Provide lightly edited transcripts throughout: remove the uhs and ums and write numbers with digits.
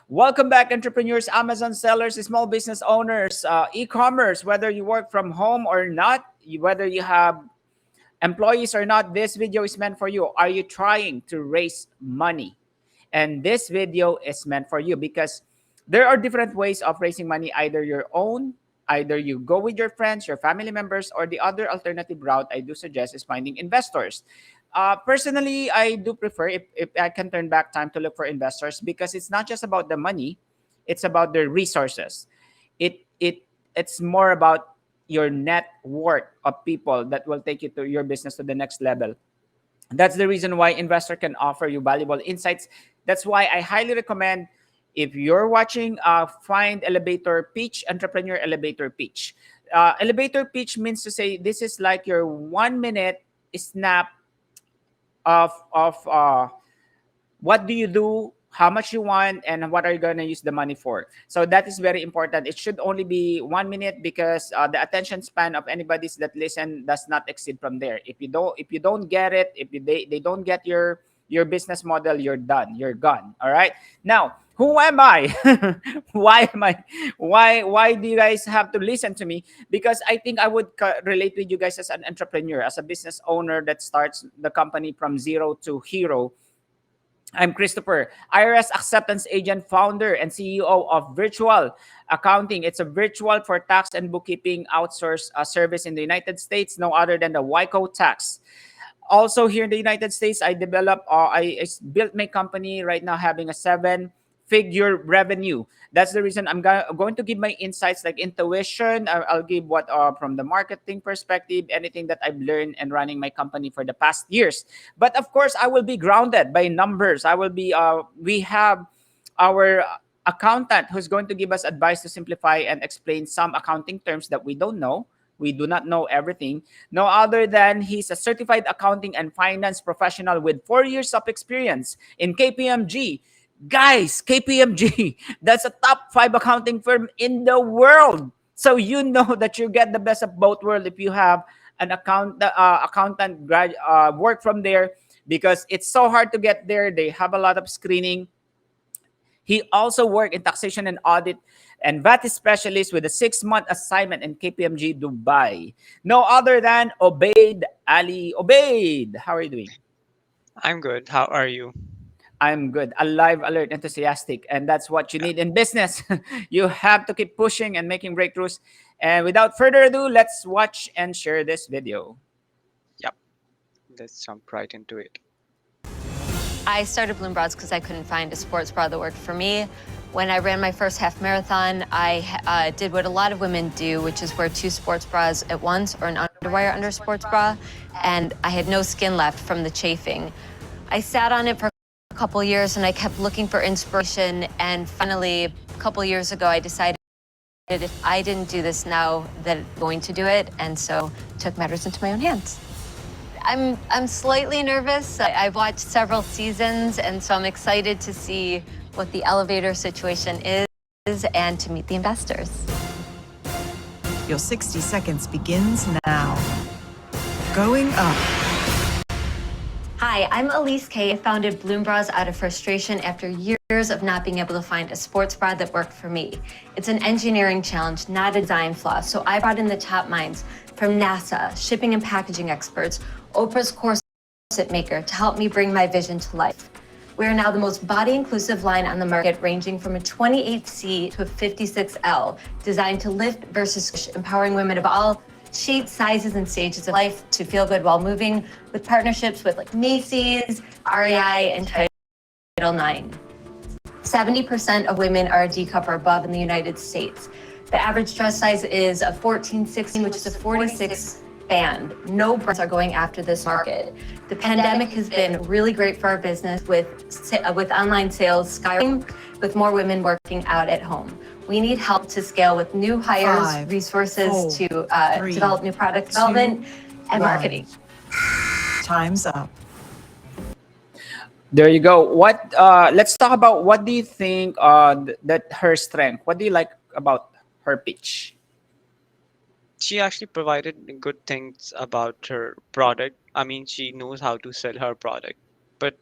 Welcome back, entrepreneurs, Amazon sellers, small business owners, e-commerce, whether you work from home or not, whether you have employees or not, this video is meant for you. Are you trying to raise money? And this video is meant for you because there are different ways of raising money, either your own, either you go with your friends, your family members, or the other alternative route I do suggest is finding investors. Personally, I do prefer if I can turn back time to look for investors because it's not just about the money, it's about the resources. It's more about your network of people that will take you to your business to the next level. That's the reason why investor can offer you valuable insights. That's why I highly recommend, if you're watching, find elevator pitch, entrepreneur elevator pitch. Elevator pitch means to say this is like your 1 minute snap of what do you do, how much you want, and what are you going to use the money for. So that is very important. It should only be 1 minute because the attention span of anybody that listen does not exceed from there. If you don't get it, if they don't get your business model, you're done, you're gone. All right, now who am I? why am I why do you guys have to listen to me? Because I think I would relate with you guys as an entrepreneur, as a business owner that starts the company from zero to hero. I'm Christopher, IRS acceptance agent, founder, and CEO of Virtual Accounting. It's a virtual for tax and bookkeeping outsource service in the United States, no other than the WICO tax. Also here in the United States, I built my company right now having a 7-figure revenue. That's the reason going to give my insights like intuition. I'll give what from the marketing perspective, anything that I've learned and running my company for the past years. But of course, I will be grounded by numbers. We have our accountant who's going to give us advice to simplify and explain some accounting terms that we don't know. We do not know everything. No other than he's a certified accounting and finance professional with 4 years of experience in KPMG. Guys, KPMG, that's a top 5 accounting firm in the world. So you know that you get the best of both worlds if you have an accountant work from there, because it's so hard to get there. They have a lot of screening. He also worked in taxation and audit and VAT specialist with a 6-month assignment in KPMG Dubai. No other than Obaid Ali. Obaid, how are you doing? I'm good. How are you? I'm good. Alive, alert, enthusiastic. And that's what you need in business. You have to keep pushing and making breakthroughs. And without further ado, let's watch and share this video. Yep. Let's jump right into it. I started Bloom Bras because I couldn't find a sports bra that worked for me. When I ran my first half marathon, I did what a lot of women do, which is wear 2 sports bras at once or an underwire under sports bra, and I had no skin left from the chafing. I sat on it for a couple years and I kept looking for inspiration, and finally, a couple years ago, I decided if I didn't do this now, that I'm going to do it, and so took matters into my own hands. I'm slightly nervous. I've watched several seasons, and so I'm excited to see what the elevator situation is and to meet the investors. Your 60 seconds begins now. Going up. Hi, I'm Elise Kay. I founded Bloom Bras out of frustration after years of not being able to find a sports bra that worked for me. It's an engineering challenge, not a design flaw, so I brought in the top minds from NASA, shipping and packaging experts, Oprah's corset maker to help me bring my vision to life. We are now the most body-inclusive line on the market, ranging from a 28C to a 56L, designed to lift versus push, empowering women of all shapes, sizes, and stages of life to feel good while moving, with partnerships with like Macy's, REI, and Title IX. 70% of women are a D cup or above in the United States. The average dress size is a 14-16, which is a 46 band. No brands are going after this market. The pandemic has been really great for our business with online sales skyrocketing, with more women working out at home. We need help to scale with new hires, 5, resources 4, to 3, develop new product development 2, and 1. marketing. Time's up. There you go. Let's talk about what do you think that her strength. What do you like about her pitch? She actually provided good things about her product. I mean, she knows how to sell her product. But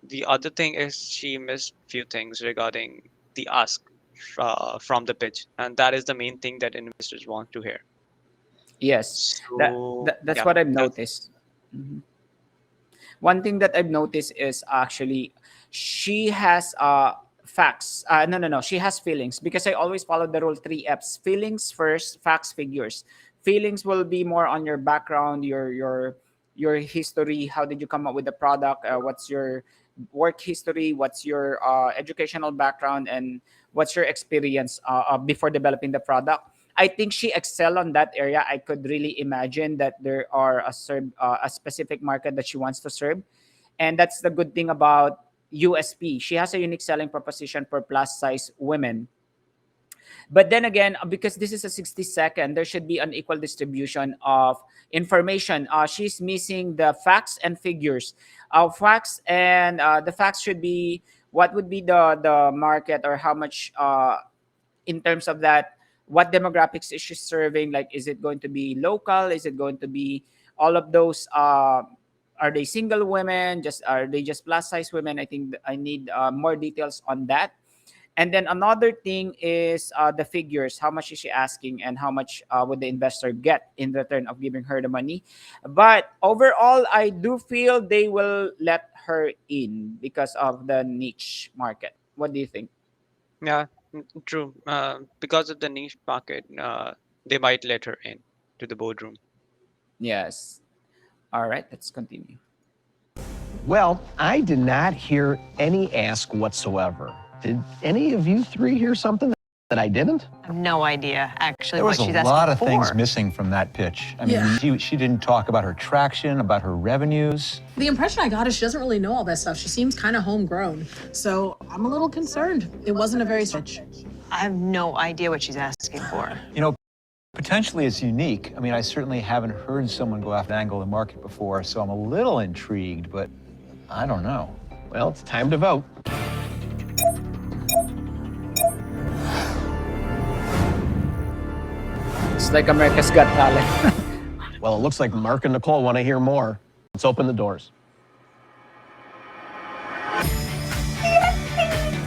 the other thing is she missed few things regarding the ask from the pitch, and that is the main thing that investors want to hear. Yes, So that's yeah, what I've that's noticed. Mhm. One thing that I've noticed is actually she has facts. No. She has feelings because I always follow the rule 3 F's: feelings first, facts, figures. Feelings will be more on your background, your history. How did you come up with the product? What's your work history? What's your educational background? And what's your experience before developing the product? I think she excel on that area. I could really imagine that there are a specific market that she wants to serve, and that's the good thing about USP. She has a unique selling proposition for plus size women. But then again, because this is a 60-second, there should be an equal distribution of information. She's missing the facts and figures. Facts and the facts should be what would be the market, or how much in terms of that, what demographics is she serving? Like, is it going to be local? Is it going to be all of those? Are they single women? Just are they just plus size women? I think I need more details on that. And then another thing is the figures. How much is she asking, and how much would the investor get in return of giving her the money? But overall, I do feel they will let her in because of the niche market. What do you think? yeah, true. Because of the niche market, they might let her in to the boardroom. Yes. All right, let's continue. Well, I did not hear any ask whatsoever. Did any of you three hear something that I didn't? I have no idea, actually, There what was she's a asking lot of for. things missing from that pitch. I mean, Yeah. she didn't talk about her traction, about her revenues. The impression I got is she doesn't really know all that stuff. She seems kind of homegrown. So I'm a little concerned. It wasn't a very stretch. I have no idea what she's asking for. You know, potentially it's unique. I mean, I certainly haven't heard someone go after an angle of the market before, so I'm a little intrigued, but I don't know. Well, it's time to vote. It's like America's Got Talent. Well, it looks like Mark and Nicole want to hear more. Let's open the doors.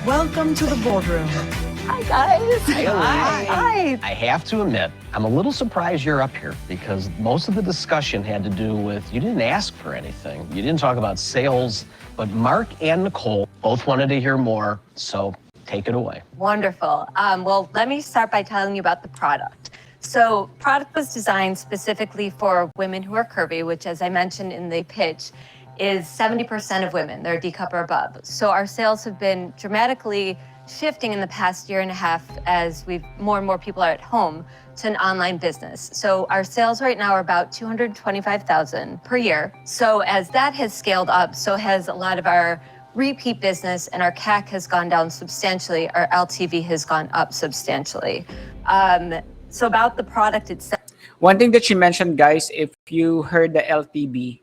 Welcome to the boardroom. Hi, guys. Hi. I have to admit, I'm a little surprised you're up here because most of the discussion had to do with, you didn't ask for anything. You didn't talk about sales, but Mark and Nicole both wanted to hear more, so take it away. Wonderful. Well, let me start by telling you about the product. So, product was designed specifically for women who are curvy, which, as I mentioned in the pitch, is 70% of women. They're D cup or above. So our sales have been dramatically shifting in the past year and a half as more and more people are at home to an online business. So our sales right now are about $225,000 per year. So as that has scaled up, so has a lot of our repeat business, and our CAC has gone down substantially. Our LTV has gone up substantially. So about the product itself. One thing that she mentioned, guys, if you heard the LTV,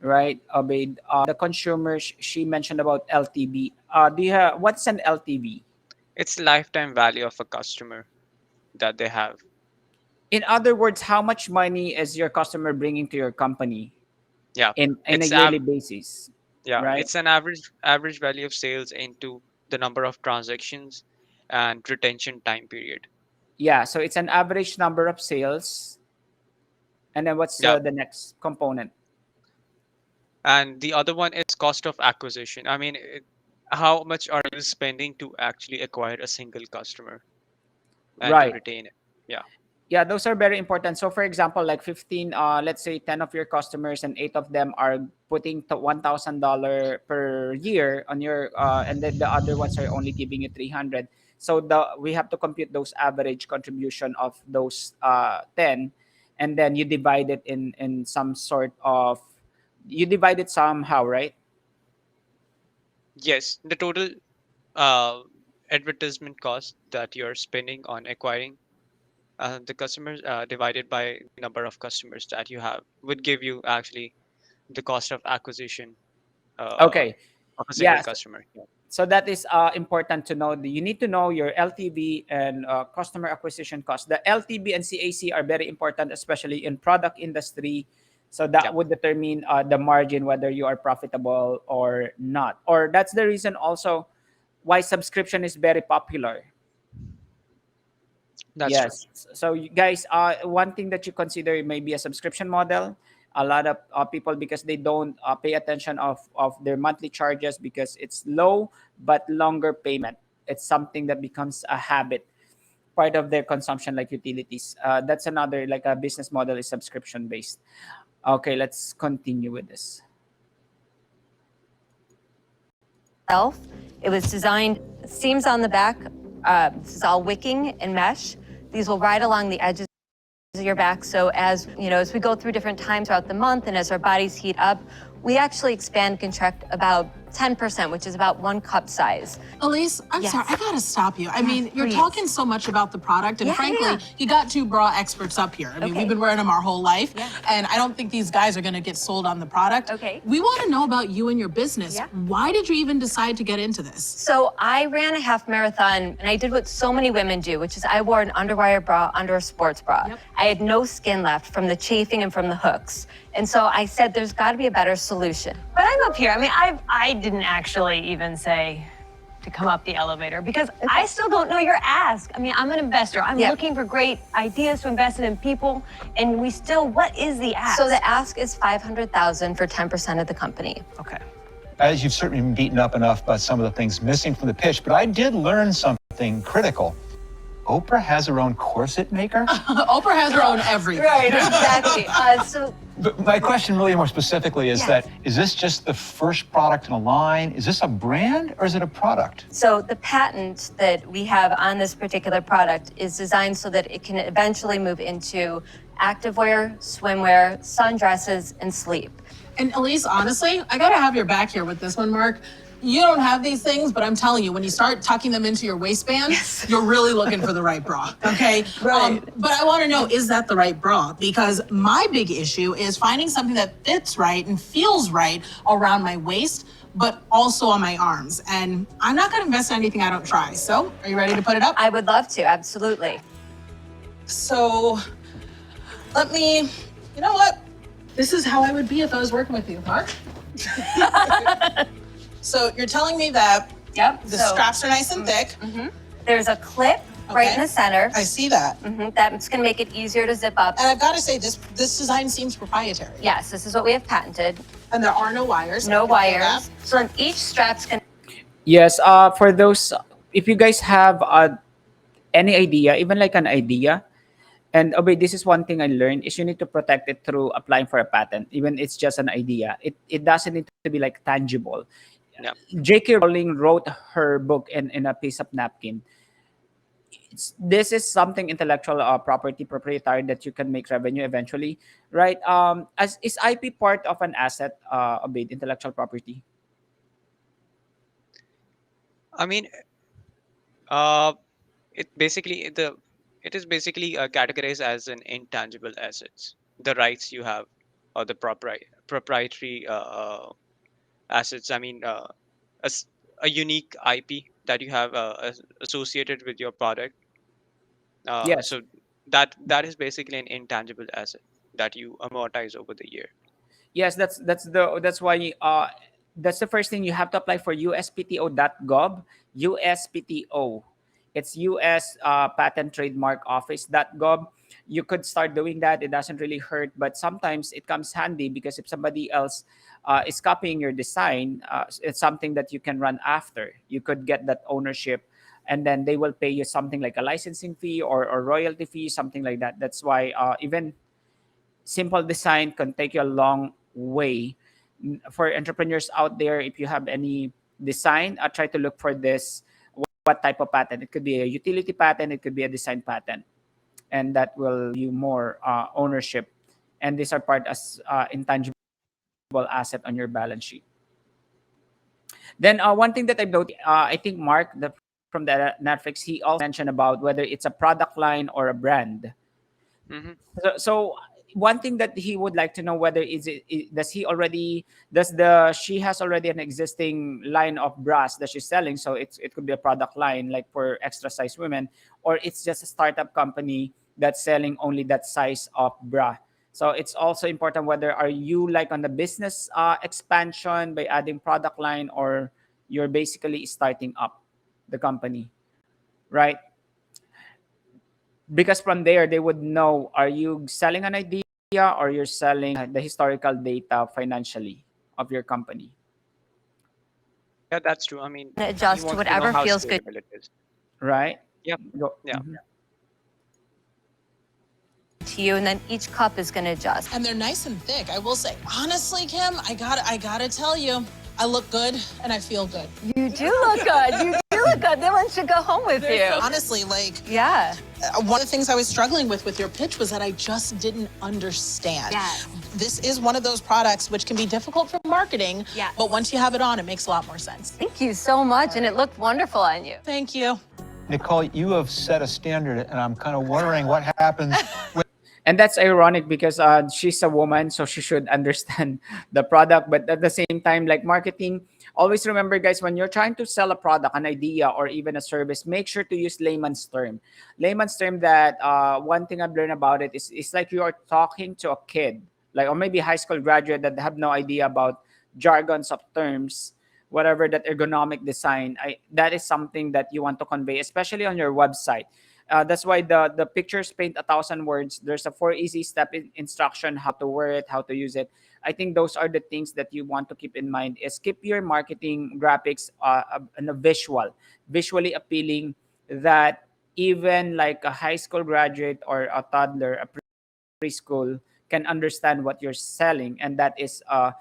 right, Obaid, the consumers, she mentioned about LTV. What's an LTV? It's lifetime value of a customer that they have. In other words, how much money is your customer bringing to your company Yeah, in a it's yearly basis? yeah, right? it's an average value of sales into the number of transactions and retention time period. Yeah, so it's an average number of sales. And then what's Yeah, the next component? and the other one is cost of acquisition. I mean, how much are you spending to actually acquire a single customer and to Right. retain it? Yeah, Yeah, those are very important. So for example, like 15, let's say 10 of your customers and 8 of them are putting $1,000 per year on your, and then the other ones are only giving you 300. So we have to compute those average contribution of those 10, and then you divide it in some sort of, you divide it somehow, right? yes, the total uh, advertisement cost that you're spending on acquiring the customers divided by the number of customers that you have would give you actually the cost of acquisition uh, Okay. of a single Yes. customer. Yeah. So that is important to know. You need to know your LTV and customer acquisition cost. The LTV and CAC are very important, especially in product industry. So that Yep. would determine the margin, whether you are profitable or not. Or that's the reason also why subscription is very popular. That's true. Yes. So you guys, one thing that you consider may be a subscription model. A lot of people, because they don't pay attention of their monthly charges because it's low but longer payment. It's something that becomes a habit, part of their consumption, like utilities. That's another, like a business model is subscription based. Okay, let's continue with this. It was designed, seams on the back, this is all wicking and mesh. These will ride along the edges of your back. So as you know, as we go through different times throughout the month and as our bodies heat up, we actually expand and contract about 10%, which is about 1 cup size. Elise, I'm Yes. sorry, I gotta stop you. I Yes, mean, you're please. talking so much about the product, and Yeah, frankly, yeah. you got 2 bra experts up here. I mean, Okay. we've been wearing them our whole life, Yeah. and I don't think these guys are gonna get sold on the product. Okay. We wanna know about you and your business. Yeah. Why did you even decide to get into this? So I ran a half marathon and I did what so many women do, which is I wore an underwire bra under a sports bra. Yep. I had no skin left from the chafing and from the hooks. And so I said, there's got to be a better solution. But I'm up here. I mean, I didn't actually even say to come up the elevator because I still don't know your ask. I mean, I'm an investor. I'm Yeah. looking for great ideas to invest in people, and what is the ask? So the ask is $500,000 for 10% of the company. Okay. As you've certainly been beaten up enough about some of the things missing from the pitch, but I did learn something critical. Oprah has her own corset maker? Oprah has her own everything. Right, exactly. But my question really more specifically is Yes. is this just the first product in a line? Is this a brand or is it a product? So the patent that we have on this particular product is designed so that it can eventually move into activewear, swimwear, sundresses, and sleep. And Elise, honestly, I gotta have your back here with this one, Mark. You don't have these things, but I'm telling you, when you start tucking them into your waistband, you're really looking for the right bra, okay? Right. But I wanna know, is that the right bra? Because my big issue is finding something that fits right and feels right around my waist, but also on my arms. And I'm not gonna invest in anything I don't try. So, are you ready to put it up? I would love to, absolutely. So, you know what? This is how I would be if I was working with you, Mark. So you're telling me that Yep. the straps are nice and thick. There's a clip right in the center. I see that. That's going to make it easier to zip up. And I've got to say, this design seems proprietary. Yes, this is what we have patented. And there are no wires. No I can feel that. wires. So on each strap's going Yes, for those, if you guys have any idea, even like an idea, and Obaid, this is one thing I learned, is you need to protect it through applying for a patent. Even it's just an idea. It doesn't need to be like tangible. Yeah. J.K. Rowling wrote her book in a piece of napkin. This is something intellectual property proprietary that you can make revenue eventually, right? As is IP part of an asset, Obaid, intellectual property? I mean, it is basically categorized as an intangible assets. The rights you have, or the proprietary assets. I mean, a unique IP that you have associated with your product. Yes. So that is basically an intangible asset that you amortize over the year. Yes, that's why that's the first thing you have to apply for uspto.gov. USPTO, it's US Patent Trademark Office.gov. You could start doing that. It doesn't really hurt, but sometimes it comes handy because if somebody else is copying your design, it's something that you can run after. You could get that ownership, and then they will pay you something like a licensing fee or royalty fee, something like that. That's why even simple design can take you a long way. For entrepreneurs out there, if you have any design, try to look for this. What type of patent? It could be a utility patent, it could be a design patent, and that will give you more ownership. And these are part as intangible asset on your balance sheet. Then one thing that I've noticed, I think Mark from the Netflix, he also mentioned about whether it's a product line or a brand. Hmm. So one thing that he would like to know, whether she has already an existing line of bras that she's selling, so it could be a product line like for extra size women, or it's just a startup company that's selling only that size of bra. So it's also important whether are you like on the business expansion by adding product line, or you're basically starting up. the company, right? Because from there they would know, are you selling an idea or you're selling the historical data financially of your company, Yeah, that's true. I mean, And he adjust to wants to know whatever how feels good. scalable it is. right? Yep. Go- Yeah. mhm. To you, and then each cup is going to adjust. And they're nice and thick. I will say, honestly, Kim, I gotta tell you, I look good and I feel good. You do look good. You do look good. They want to go home with you. Honestly, like, Yeah. one of the things I was struggling with your pitch was that I just didn't understand. Yes. This is one of those products which can be difficult for marketing, Yes. but once you have it on, it makes a lot more sense. Thank you so much, and it looked wonderful on you. Thank you. Nicole, you have set a standard, and I'm kind of wondering what happens when And that's ironic because she's a woman, so she should understand the product. But at the same time, like marketing, always remember, guys, when you're trying to sell a product, an idea, or even a service, make sure to use layman's term. Layman's term that one thing I've learned about it is it's like you are talking to a kid, like or maybe high school graduate that have no idea about jargons of terms, whatever that ergonomic design. That is something that you want to convey, especially on your website. That's why the pictures paint 1,000 words. There's a 4 easy step instruction how to wear it, how to use it. I think those are the things that you want to keep in mind. Is keep your marketing graphics in a visually appealing, that even like a high school graduate or a toddler, a preschool can understand what you're selling, and that is a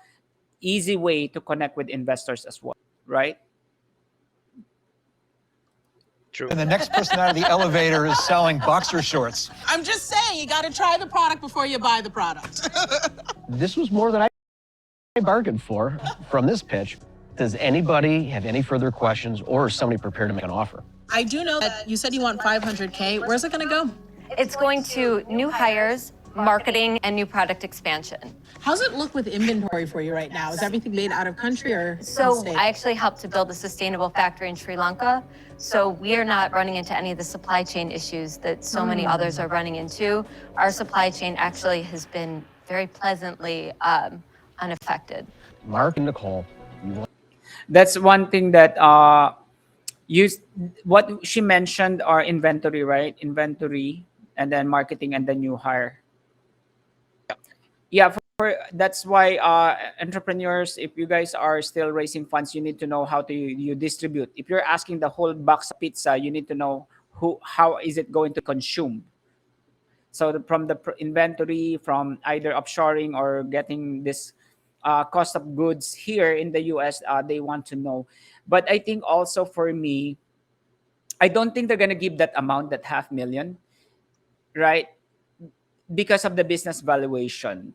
easy way to connect with investors as well, right? True. the next person out of the elevator is selling boxer shorts. I'm just saying, you gotta try the product before you buy the product. This was more than I bargained for from this pitch. Does anybody have any further questions, or is somebody prepared to make an offer? I do know that you said you want 500K. Where's it gonna go? It's going to new hires, marketing, and new product expansion. How's it look with inventory for you right now? Is everything made out of country or So in-state? I actually helped to build a sustainable factory in Sri Lanka. So we are not running into any of the supply chain issues that so many others are running into. Our supply chain actually has been very pleasantly unaffected. Mark and Nicole, you want That's one thing that you what she mentioned are inventory, right? Inventory, and then marketing, and then new hire. Yeah, for that's why entrepreneurs, if you guys are still raising funds, you need to know how to you distribute. If you're asking the whole box of pizza, you need to know how is it going to consume. So from the inventory, from either offshoring or getting this cost of goods here in the US, they want to know. But I think also for me, I don't think they're gonna give that amount, that 500,000, right? Because of the business valuation,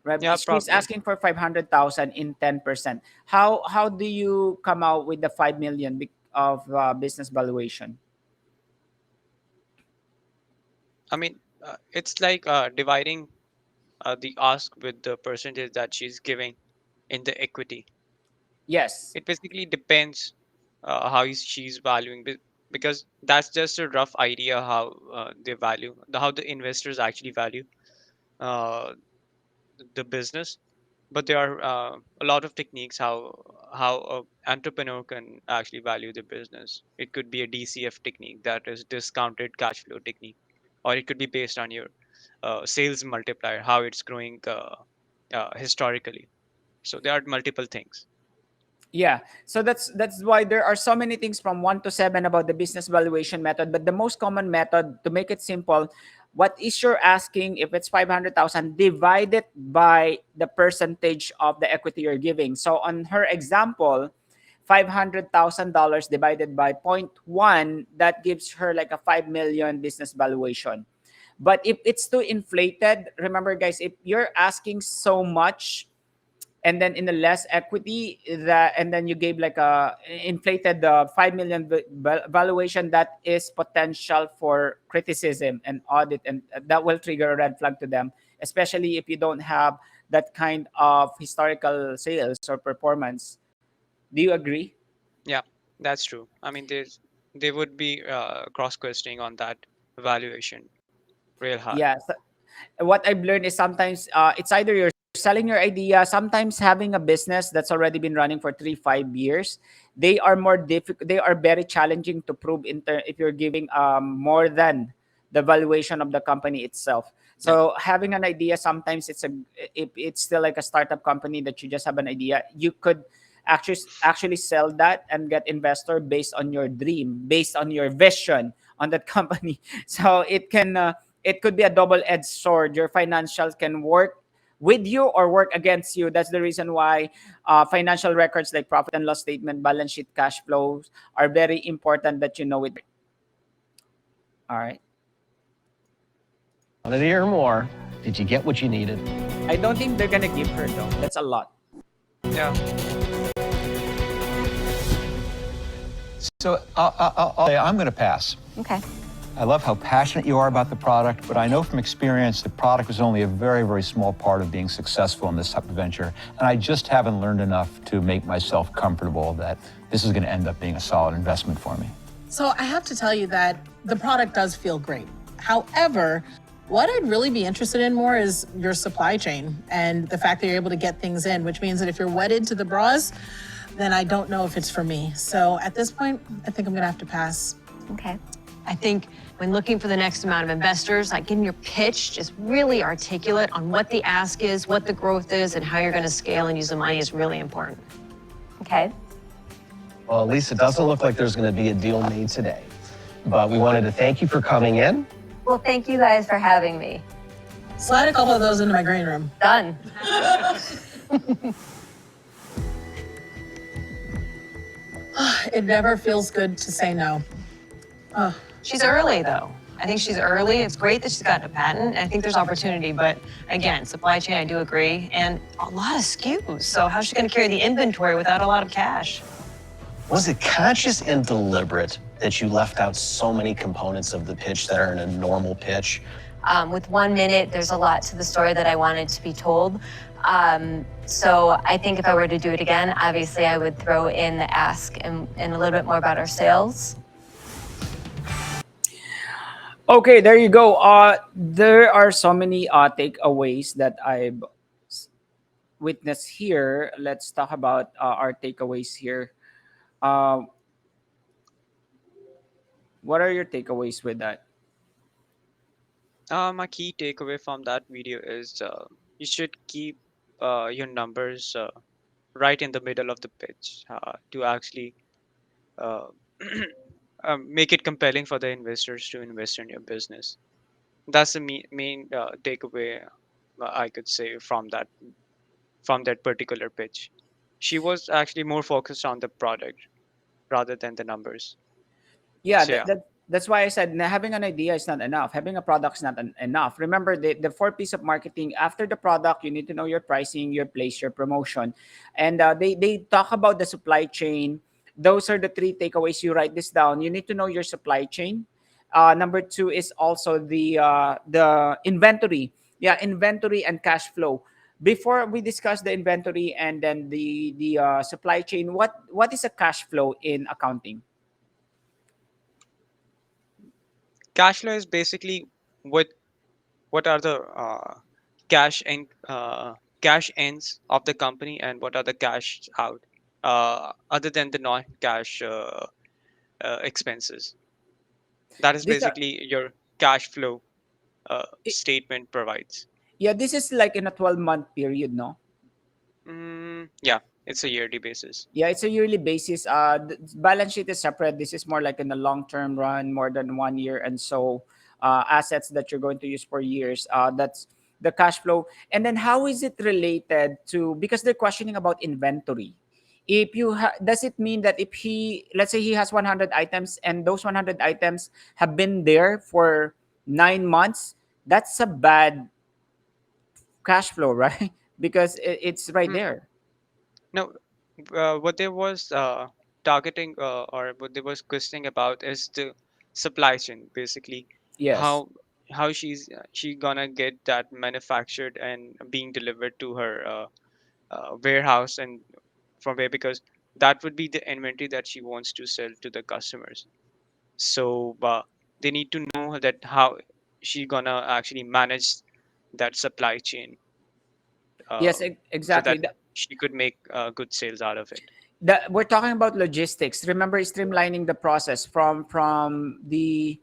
right? Yeah, She's probably. asking for 500,000 in 10%. How do you come out with the 5 million of business valuation? I mean, it's like dividing the ask with the percentage that she's giving in the equity. Yes. It basically depends how she's valuing, because that's just a rough idea how they value, how the investors actually value uh, the business. But there are a lot of techniques how a entrepreneur can actually value the business. It could be a DCF technique, that is discounted cash flow technique, or it could be based on your sales multiplier, how it's growing historically. So there are multiple things. Yeah. So that's why there are so many things from 1 to 7 about the business valuation method. But the most common method, to make it simple, what is your asking? If it's 500,000, divide it by the percentage of the equity you're giving. So on her example, $500,000 divided by 0.1, that gives her like a 5 million business valuation. But if it's too inflated, remember guys, if you're asking so much and then in the less equity, that and then you gave like a inflated 5 million valuation, that is potential for criticism and audit, and that will trigger a red flag to them, especially if you don't have that kind of historical sales or performance. Do you agree? Yeah, that's true. I mean, they would be cross questioning on that valuation real hard. Yeah. So what I've learned is sometimes it's either you're selling your idea, sometimes having a business that's already been running for 3 5 years, they are more difficult, they are very challenging to prove if you're giving more than the valuation of the company itself. Yeah. So having an idea, sometimes it's still like a startup company that you just have an idea. You could actually sell that and get investor based on your dream, based on your vision on that company. So it could be a double-edged sword. Your financials can work with you or work against you. That's the reason why financial records like profit and loss statement, balance sheet, cash flows are very important that you know it. All right. Wanted to hear more. Did you get what you needed? I don't think they're gonna give her though. That's a lot. Yeah. So I'll say I'm going to pass. Okay. I love how passionate you are about the product, but I know from experience the product is only a very, very small part of being successful in this type of venture. And I just haven't learned enough to make myself comfortable that this is going to end up being a solid investment for me. So I have to tell you that the product does feel great. However, what I'd really be interested in more is your supply chain and the fact that you're able to get things in, which means that if you're wedded to the bras, then I don't know if it's for me. So at this point, I think I'm gonna have to pass. Okay. I think when looking for the next amount of investors, like getting your pitch just really articulate on what the ask is, what the growth is, and how you're going to scale and use the money is really important. Okay. Well, at least it doesn't look like there's going to be a deal made today. But we wanted to thank you for coming in. Well, thank you guys for having me. Slide a couple of those into my green room. Done. It never feels good to say no. She's early, though. I think she's early. It's great that she's gotten a patent. I think there's opportunity, but again, supply chain, I do agree, and a lot of SKUs. So how's she going to carry the inventory without a lot of cash? Was it conscious and deliberate that you left out so many components of the pitch that are in a normal pitch? With 1 minute, there's a lot to the story that I wanted to be told. So I think if I were to do it again, obviously I would throw in the ask and a little bit more about our sales. Okay, there you go. There are so many takeaways that I've witnessed here. Let's talk about our takeaways here. What are your takeaways with that? My key takeaway from that video is you should keep your numbers right in the middle of the pitch to actually uh, make it compelling for the investors to invest in your business. That's the main takeaway I could say from that particular pitch. She was actually more focused on the product rather than the numbers. Yeah, So yeah, that's why I said having an idea is not enough. Having a product is not enough. Remember the four piece of marketing. After the product, you need to know your pricing, your place, your promotion, and they talk about the supply chain. Those are the three takeaways. You write this down. You need to know your supply chain. Number two is also the inventory. Yeah, inventory and cash flow. Before we discuss the inventory and then the supply chain, what is a cash flow in accounting? cash flow is basically what what are the cash and cash ins of the company and what are the cash out other than the non-cash expenses. That is These are basically your cash flow I- statement provides. Yeah, this is like in a 12-month period, no? Yeah, it's a yearly basis. Yeah, it's a yearly basis. The balance sheet is separate. This is more like in the long-term run, more than 1 year, and so assets that you're going to use for years. That's the cash flow. And then how is it related to? Because they're questioning about inventory. If does it mean that if let's say he has 100 items and those 100 items have been there for 9 months, that's a bad cash flow, right? Because it's right Mm, there. no, what they was targeting or what they was questioning about is the supply chain, basically Yes. how she gonna get that manufactured and being delivered to her warehouse and from where, because that would be the inventory that she wants to sell to the customers. So they need to know that how she gonna actually manage that supply chain Yes, so that exactly. she could make good sales out of it. We're talking about logistics. Remember, streamlining the process from the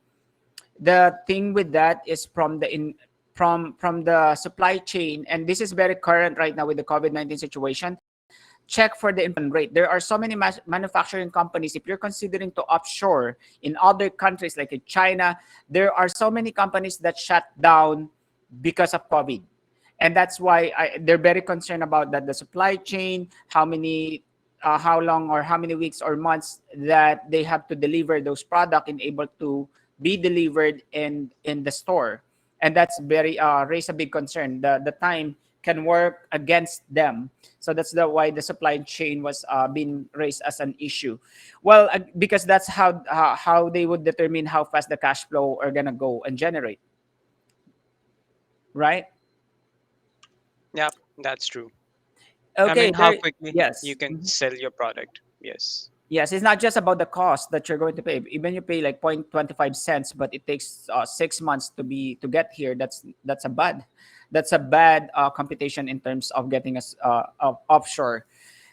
thing with that is from the supply chain, and this is very current right now with the COVID-19 situation. Check for the inflation rate. There are so many manufacturing companies. If you're considering to offshore in other countries like in China, there are so many companies that shut down because of COVID. And that's why they're very concerned about that, the supply chain, how long or how many weeks or months that they have to deliver those product and able to be delivered in the store. And that's very raise a big concern. The time can work against them. So that's why the supply chain was being raised as an issue. Well, because that's how they would determine how fast the cash flow are gonna go and generate, right? Yeah, that's true. I Okay, mean, how there. quickly you Yes. can sell your product. Yes. Yes, it's not just about the cost that you're going to pay. Even you pay like 0.25 cents, but it takes 6 months to get here. That's a bad computation in terms of getting us offshore.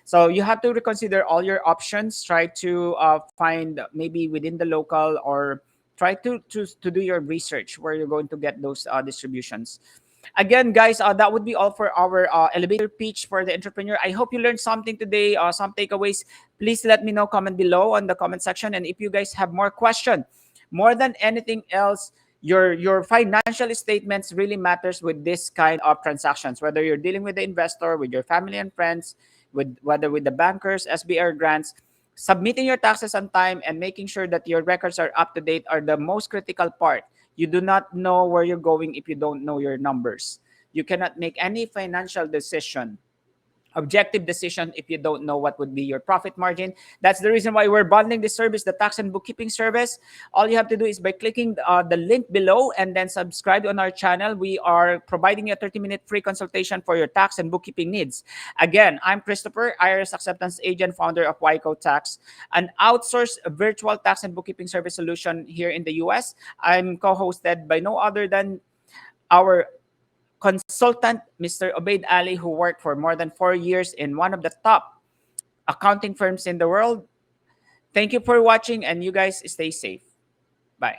So you have to reconsider all your options. Try to find maybe within the local, or try to do your research where you're going to get those distributions. Again, guys, that would be all for our elevator pitch for the entrepreneur. I hope you learned something today, some takeaways. Please let me know, comment below on the comment section. And if you guys have more question, more than anything else, your financial statements really matters with this kind of transactions, whether you're dealing with the investor, with your family and friends, with whether with the bankers, SBR grants. Submitting your taxes on time and making sure that your records are up to date are the most critical part. You do not know where you're going if you don't know your numbers. You cannot make any financial decision, objective decision, if you don't know what would be your profit margin. That's the reason why we're bundling this service, the tax and bookkeeping service. All you have to do is by clicking the link below and then subscribe on our channel. We are providing you a 30-minute free consultation for your tax and bookkeeping needs. Again, I'm Christopher, IRS acceptance agent, founder of YCO Tax, an outsourced virtual tax and bookkeeping service solution here in the US. I'm co-hosted by no other than our consultant, Mr. Obaid Ali, who worked for more than 4 years in one of the top accounting firms in the world. Thank you for watching, and you guys stay safe. Bye.